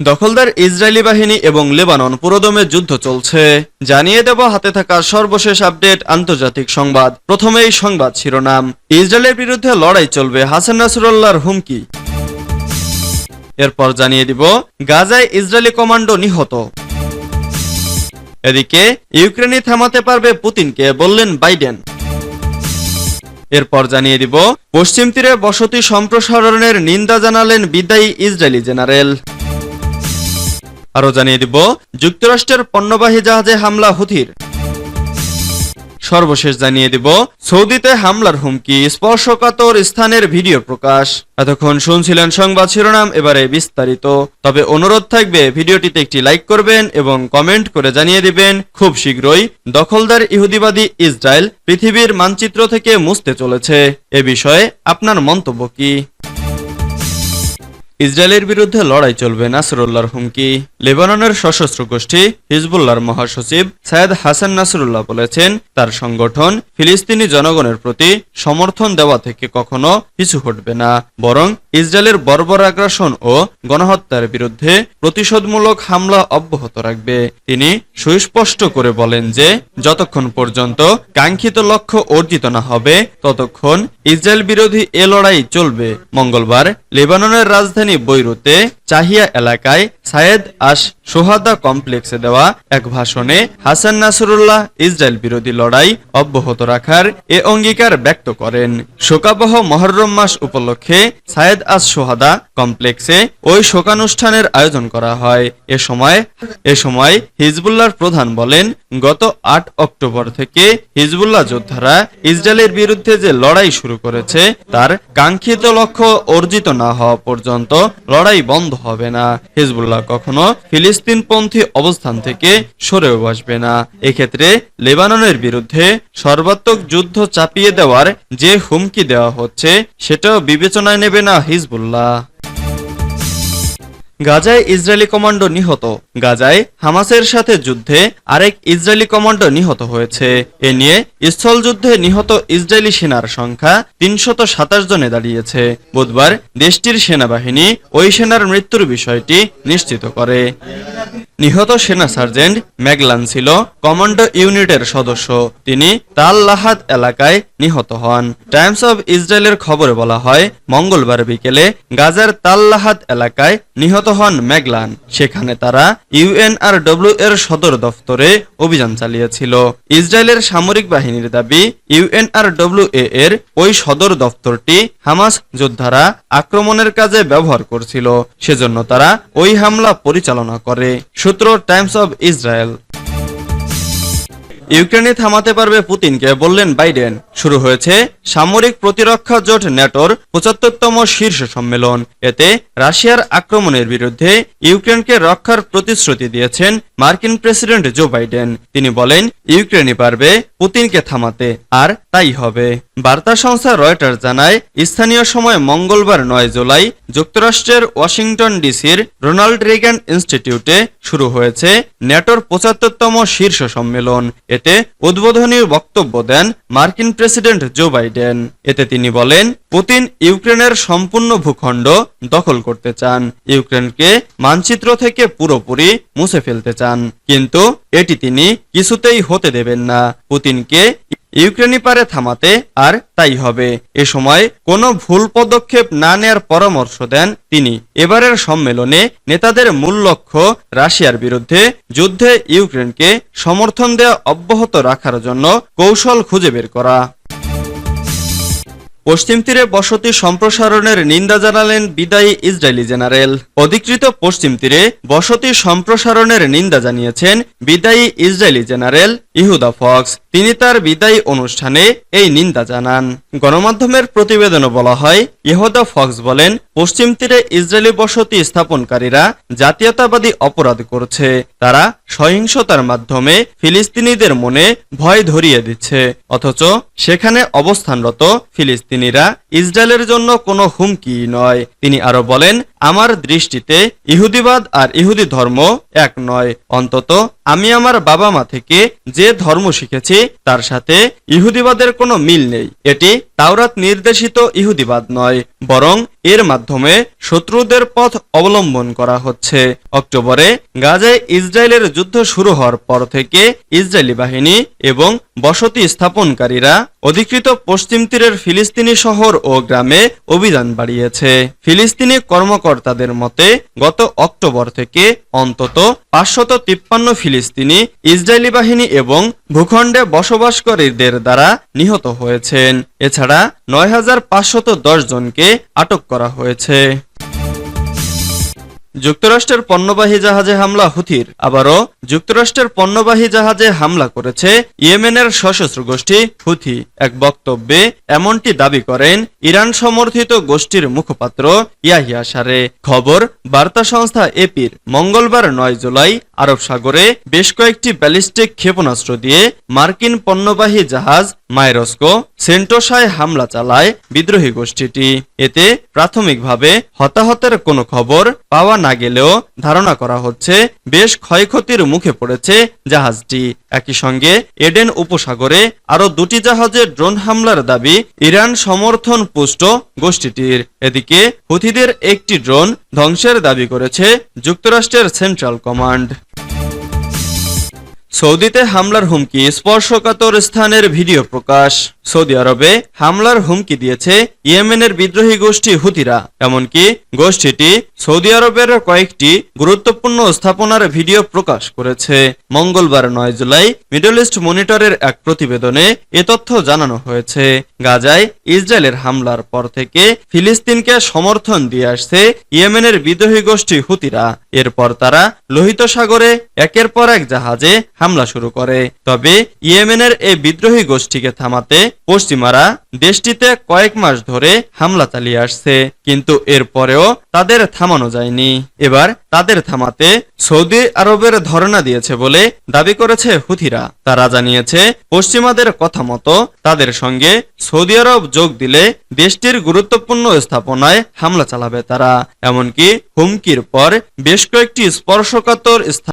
দখলদার ইসরায়েলি বাহিনী এবং লেবানন পুরোদমে যুদ্ধ চলছে। জানিয়ে দেব হাতে থাকা সর্বশেষ আপডেট আন্তর্জাতিক সংবাদ। প্রথমেই সংবাদ শিরোনাম। ইসরায়েলের বিরুদ্ধে লড়াই চলবে, হাসান নাসরুল্লাহর হুমকি। এরপর জানিয়ে দিব গাজায় ইসরায়েলি কমান্ডো নিহত। এদিকে ইউক্রেনই থামাতে পারবে পুতিনকে, বললেন বাইডেন। এরপর জানিয়ে দিব পশ্চিম তীরে বসতি সম্প্রসারণের নিন্দা জানালেন বিদায়ী ইসরায়েলি জেনারেল। আরও জানিয়ে দিব যুক্তরাষ্ট্রের পণ্যবাহী জাহাজে হামলা হুথির। সর্বশেষ জানিয়ে দিব সৌদিতে হামলার হুমকি, স্পর্শকাতর স্থানের ভিডিও প্রকাশ। এতক্ষণ শুনছিলেন সংবাদ শিরোনাম, এবারে বিস্তারিত। তবে অনুরোধ থাকবে ভিডিওটিতে একটি লাইক করবেন এবং কমেন্ট করে জানিয়ে দিবেন খুব শীঘ্রই দখলদার ইহুদিবাদী ইসরায়েল পৃথিবীর মানচিত্র থেকে মুছতে চলেছে। এ বিষয়ে আপনার মন্তব্য কি? ইসরায়েলের বিরুদ্ধে লড়াই চলবে, নাসরুল্লাহর হুমকি। লেবাননের সশস্ত্র গোষ্ঠী হিজবুল্লাহর মহাসচিব সায়েদ হাসান নাসরুল্লাহ বলেছেন, তার সংগঠন ফিলিস্তিনি জনগণের প্রতি সমর্থন দেওয়া থেকে কখনো পিছু হটবে না, বরং ইসরায়েলের বর্বর আগ্রাসন ও গণহত্যার বিরুদ্ধে প্রতিশোধমূলক হামলা অব্যাহত রাখবে। তিনি সুস্পষ্ট করে বলেন যে যতক্ষণ পর্যন্ত কাঙ্ক্ষিত লক্ষ্য অর্জিত না হবে ততক্ষণ ইসরায়েল বিরোধী এ লড়াই চলবে। মঙ্গলবার লেবাননের রাজধানী বৈরুতে চাহিয়া এলাকায় সায়েদ আশ সোহাদা কমপ্লেক্সে দেওয়া এক ভাষণে হাসান নাসরুল্লাহ ইসরায়েল বিরোধী লড়াই অব্যাহত রাখার এ অঙ্গীকার ব্যক্ত করেন। শোকাবহ মহররম মাস উপলক্ষে সায়েদ আশ সোহাদা কমপ্লেক্সে ওই শোকানুষ্ঠানের আয়োজন করা হয়। এ সময় হিজবুল্লাহর প্রধান বলেন, গত ৮ অক্টোবর থেকে হিজবুল্লাহ যোদ্ধারা ইসরায়েলের বিরুদ্ধে যে লড়াই শুরু করেছে তার কাঙ্ক্ষিত লক্ষ্য অর্জিত না হওয়া পর্যন্ত লড়াই বন্ধ হবে না। হিজবুল্লাহ কখনো ফিলিস্তিনপন্থী অবস্থান থেকে সরেও বসবে না। এক্ষেত্রে লেবাননের বিরুদ্ধে সর্বাত্মক যুদ্ধ চাপিয়ে দেওয়ার যে হুমকি দেওয়া হচ্ছে সেটাও বিবেচনায় নেবে না হিজবুল্লাহ। গাজায় ইসরায়েলি কমান্ডো নিহত। গাজায় হামাসের সাথে যুদ্ধে আরেক ইসরায়েলি কমান্ডো নিহত হয়েছে। এ নিয়ে স্থলযুদ্ধে নিহত ইসরায়েলি সেনার সংখ্যা ৩২৭ জনে দাঁড়িয়েছে। বুধবার দেশটির সেনাবাহিনী ওই সেনার মৃত্যুর বিষয়টি নিশ্চিত করে। নিহত সেনা সার্জেন্ট ম্যাগলান ছিল কমান্ডো ইউনিটের সদস্য। তিনি তাল লাহাদ এলাকায় নিহত হন। টাইমস অব ইসরায়েলের খবরে বলা হয়, মঙ্গলবার বিকেলে গাজার তাল লাহাদ এলাকায় নিহত হন ম্যাগলান। সেখানে তারা ইউএনআরডব্লিউ এর সদর দফতরে অভিযান চালিয়েছিল। ইসরায়েলের সামরিক বাহিনীর দাবি, ইউএনআরডব্লিউ এর ওই সদর দফতরটি হামাস যোদ্ধারা আক্রমণের কাজে ব্যবহার করছিল, সেজন্য তারা ওই হামলা পরিচালনা করে। সূত্র টাইমস অব ইসরায়েল। ইউক্রেনে থামাতে পারবে পুতিনকে, বললেন বাইডেন। শুরু হয়েছে সামরিক প্রতিরক্ষা জোট ন্যাটোর ৭৫তম শীর্ষ সম্মেলন। এতে রাশিয়ার আক্রমণের বিরুদ্ধে ইউক্রেনকে রক্ষার প্রতিশ্রুতি দিয়েছেন মার্কিন প্রেসিডেন্ট জো বাইডেন। তিনি বলেন, ইউক্রেনই পারবে পুতিনকে থামাতে, আর তাই হবে। বার্তা সংস্থা রয়টার্স জানায়, স্থানীয় সময় মঙ্গলবার ৯ জুলাই যুক্তরাষ্ট্রের ওয়াশিংটন ডিসির রোনাল্ড রেগান ইনস্টিটিউটে শুরু হয়েছে ন্যাটোর ৭৫তম শীর্ষ সম্মেলন। এতে উদ্বোধনী বক্তব্য দেন মার্কিন প্রেসিডেন্ট জো বাইডেন। এতে তিনি বলেন, পুতিন ইউক্রেনের সম্পূর্ণ ভূখণ্ড দখল করতে চান, ইউক্রেনকে মানচিত্র থেকে পুরোপুরি মুছে ফেলতে চান, কিন্তু এটি তিনি কিছুতেই হতে দেবেন না। পুতিনকে ইউক্রেনই পারে থামাতে, আর তাই হবে। এ সময় কোনো ভুল পদক্ষেপ না নেয়ার পরামর্শ দেন তিনি। এবারের সম্মেলনে নেতাদের মূল লক্ষ্য রাশিয়ার বিরুদ্ধে যুদ্ধে ইউক্রেনকে সমর্থন দেওয়া অব্যাহত রাখার জন্য কৌশল খুঁজে বের করা। পশ্চিম তীরে বসতি সম্প্রসারণের নিন্দা জানালেন বিদায়ী ইসরায়েলি জেনারেল। অধিকৃত পশ্চিম তীরে বসতি সম্প্রসারণের নিন্দা জানিয়েছেন বিদায়ী ইসরায়েলি জেনারেল ইহুদা ফক্স। তিনি তার বিদায়ী অনুষ্ঠানে এই নিন্দা জানান। গণমাধ্যমের প্রতিবেদনে বলা হয়, ইহুদা ফক্স বলেন, পশ্চিম তীরে ইসরায়েলি বসতি স্থাপনকারীরা জাতীয়তাবাদী অপরাধ করছে। তারা সহিংসতার মাধ্যমে ফিলিস্তিনিদের মনে ভয় ধরিয়ে দিচ্ছে, অথচ সেখানে অবস্থানরত ফিলিস্তিনিরা ইসরায়েলের জন্য কোনো হুমকি নয়। তিনি আরো বলেন, আমার দৃষ্টিতে ইহুদিবাদ আর ইহুদি ধর্ম এক নয়। অন্তত আমি আমার বাবা মা থেকে যে ধর্ম শিখেছি তার সাথে ইহুদিবাদের কোনো মিল নেই। এটি তাওরাত নির্দেশিত ইহুদিবাদ নয়, বরং এর মাধ্যমে শত্রুদের পথ অবলম্বন করা হচ্ছে। অক্টোবরে গাজায় ইসরায়েলের যুদ্ধ শুরু হওয়ার পর থেকে ইসরায়েলি বাহিনী এবং বসতি স্থাপনকারীরা অধিকৃত পশ্চিম তীরের ফিলিস্তিনি শহর ও গ্রামে অভিযান বাড়িয়েছে। ফিলিস্তিনি কর্মকর্তাদের মতে গত অক্টোবর থেকে অন্তত 553 ফিলিস্তিনি ইসরায়েলি বাহিনী এবং ভূখণ্ডে বসবাসকারীদের দ্বারা নিহত হয়েছেন। এছাড়া 9510 জনকে আটক করা হয়েছে। যুক্তরাষ্ট্রের পণ্যবাহী জাহাজে হামলা হুথির। আবারও যুক্তরাষ্ট্রের পণ্যবাহী জাহাজে হামলা করেছে ইয়েমেনের সশস্ত্র গোষ্ঠী হুথি। এক বক্তব্যে এমনটি দাবি করেন ইরান সমর্থিত গোষ্ঠীর মুখপাত্র ইয়াহিয়া সারে। খবর বার্তা সংস্থা এপির মঙ্গলবার 9 জুলাই আরব সাগরে বেশ কয়েকটি ব্যালিস্টিক ক্ষেপণাস্ত্র দিয়ে মার্কিন পণ্যবাহী জাহাজ মাইরস্কো সেন্টোসায় হামলা চালায় বিদ্রোহী গোষ্ঠীটি। এতে প্রাথমিকভাবে হতাহতের কোনো খবর পাওয়া না গেলেও ধারণা করা হচ্ছে বেশ ক্ষয়ক্ষতির মুখে পড়েছে জাহাজটি। একই সঙ্গে এডেন উপসাগরে আরও 2টি জাহাজে ড্রোন হামলার দাবি ইরান সমর্থন পুষ্ট গোষ্ঠীটির। এদিকে হুথিদের একটি ড্রোন ধ্বংসের দাবি করেছে যুক্তরাষ্ট্রের সেন্ট্রাল কমান্ড। সৌদিতে হামলার হুমকি, স্পর্শকাতর স্থানের ভিডিও প্রকাশ। সৌদি আরবে হামলার হুমকি দিয়েছে ইয়েমেনের বিদ্রোহী গোষ্ঠী হুথিরা। এমনকি গোষ্ঠীটি সৌদি আরবের কয়েকটি গুরুত্বপূর্ণ স্থাপনার ভিডিও প্রকাশ করেছে। মঙ্গলবার 9 জুলাই মিডল ইস্ট মনিটরের এক প্রতিবেদনে এ তথ্য জানানো হয়েছে। গাজায় ইসরায়েলের হামলার পর থেকে ফিলিস্তিনকে সমর্থন দিয়ে আসছে ইয়েমেনের বিদ্রোহী গোষ্ঠী হুথিরা। এরপর তারা লোহিত সাগরে একের পর এক জাহাজে হামলা শুরু করে। তবে ইয়েমেনের এই বিদ্রোহী গোষ্ঠীকে থামাতে পশ্চিমারা দেশটিতে কয়েক মাস ধরে হামলা চালিয়ে আসছে, কিন্তু এরপরেও তাদের থামানো যায়নি। এবার তাদের থামাতে সৌদি আরবের ধরনা দিয়েছে বলে দাবি করেছে হুথিরা। তারা জানিয়েছে পশ্চিমাদের কথা মতো তাদের সঙ্গে সৌদি আরব যোগ দিলে দেশটির গুরুত্বপূর্ণ স্থাপনায় হামলা চালাবে তারা। এমনকি হুমকির পর বেশ কয়েকটি স্পর্শকাতর